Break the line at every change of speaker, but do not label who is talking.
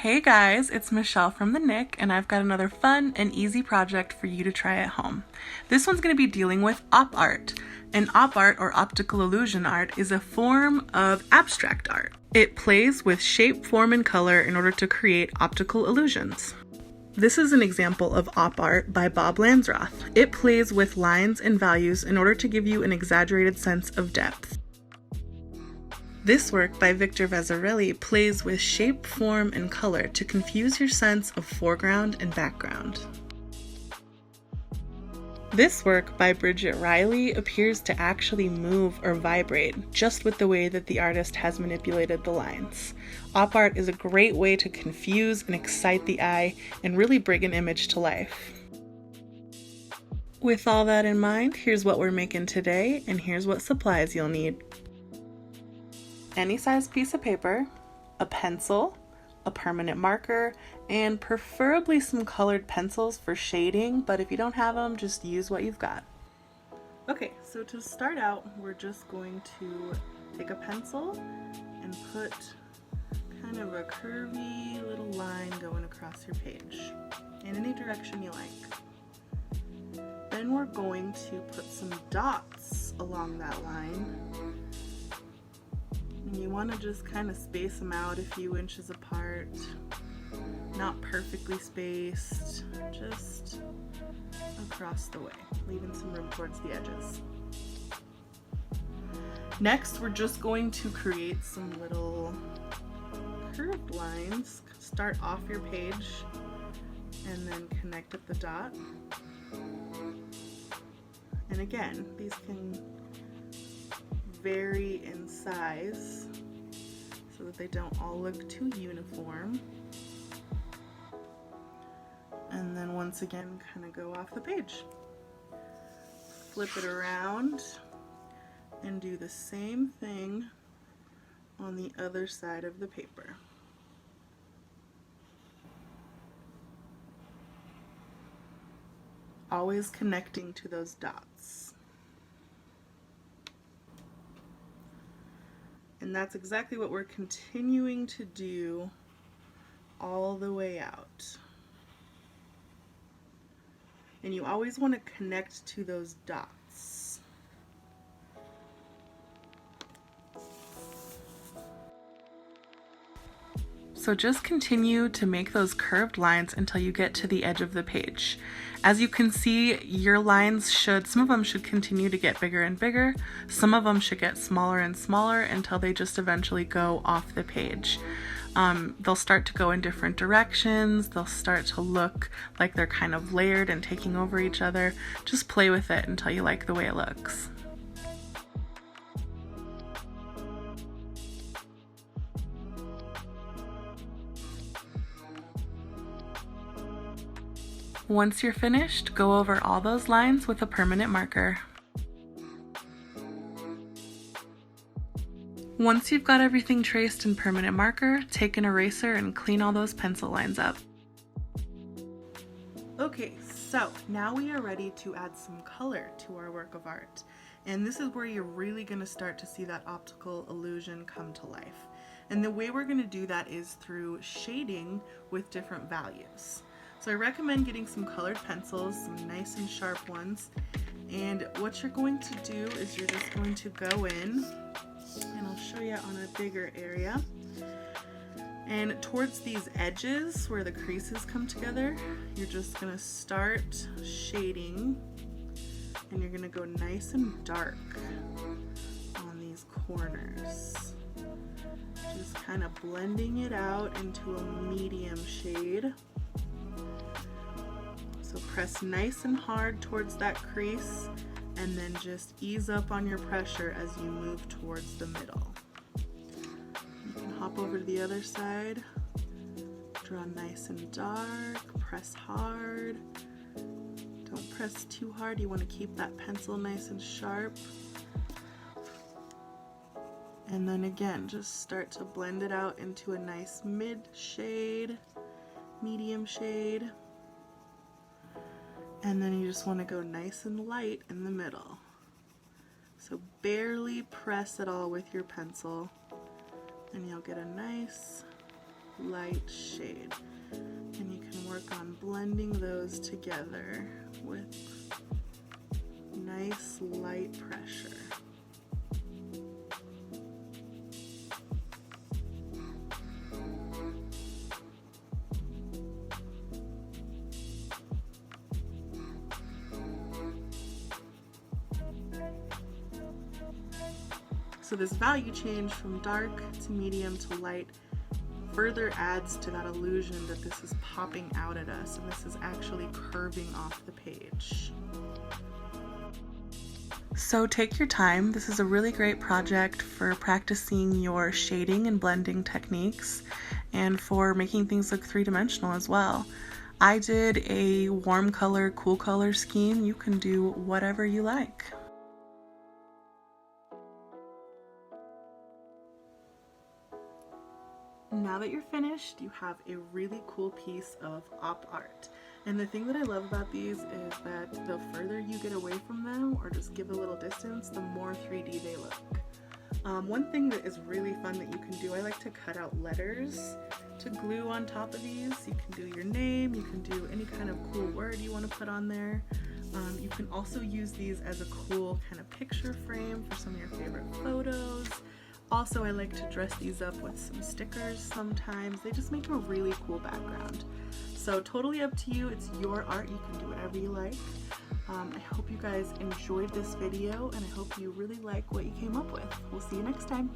Hey guys, it's Michelle from the Nick, and I've got another fun and easy project for you to try at home. This one's going to be dealing with op art. And op art, or optical illusion art, is a form of abstract art. It plays with shape, form, and color in order to create optical illusions. This is an example of op art by Bob Lansroth. It plays with lines and values in order to give you an exaggerated sense of depth. This work by Victor Vasarely plays with shape, form, and color to confuse your sense of foreground and background. This work by Bridget Riley appears to actually move or vibrate just with the way that the artist has manipulated the lines. Op art is a great way to confuse and excite the eye and really bring an image to life. With all that in mind, here's what we're making today, and here's what supplies you'll need. Any size piece of paper, a pencil, a permanent marker, and preferably some colored pencils for shading, but if you don't have them, just use what you've got. Okay, so to start out, we're just going to take a pencil and put kind of a curvy little line going across your page in any direction you like. Then we're going to put some dots along that line. And you want to just kind of space them out a few inches apart, not perfectly spaced, just across the way, leaving some room towards the edges. Next, we're just going to create some little curved lines. Start off your page and then connect at the dot. And again, these can vary in size so that they don't all look too uniform. And then once again, kind of go off the page. Flip it around and do the same thing on the other side of the paper. Always connecting to those dots. And that's exactly what we're continuing to do all the way out. And you always want to connect to those dots. So just continue to make those curved lines until you get to the edge of the page. As you can see, your lines some of them should continue to get bigger and bigger. Some of them should get smaller and smaller until they just eventually go off the page. They'll start to go in different directions. They'll start to look like they're kind of layered and taking over each other. Just play with it until you like the way it looks. Once you're finished, go over all those lines with a permanent marker. Once you've got everything traced in permanent marker, take an eraser and clean all those pencil lines up. Okay, so now we are ready to add some color to our work of art. And this is where you're really going to start to see that optical illusion come to life. And the way we're going to do that is through shading with different values. So I recommend getting some colored pencils, some nice and sharp ones. And what you're going to do is you're just going to go in, and I'll show you on a bigger area. And towards these edges where the creases come together, you're just going to start shading, and you're going to go nice and dark on these corners. Just kind of blending it out into a medium shade. So press nice and hard towards that crease, and then just ease up on your pressure as you move towards the middle. You can hop over to the other side, draw nice and dark, press hard. Don't press too hard, you want to keep that pencil nice and sharp. And then again, just start to blend it out into a nice mid shade, medium shade. And then you just want to go nice and light in the middle. So barely press at all with your pencil, and you'll get a nice light shade. And you can work on blending those together with nice light pressure. So this value change from dark to medium to light further adds to that illusion that this is popping out at us and this is actually curving off the page. So take your time. This is a really great project for practicing your shading and blending techniques and for making things look three-dimensional as well. I did a warm color, cool color scheme. You can do whatever you like. Now that you're finished, you have a really cool piece of op art. And the thing that I love about these is that the further you get away from them or just give a little distance, the more 3D they look. One thing that is really fun that you can do, I like to cut out letters to glue on top of these. You can do your name, you can do any kind of cool word you want to put on there. You can also use these as a cool kind of picture frame for some of your favorite photos. Also, I like to dress these up with some stickers sometimes. They just make a really cool background. So totally up to you. It's your art. You can do whatever you like. I hope you guys enjoyed this video and I hope you really like what you came up with. We'll see you next time.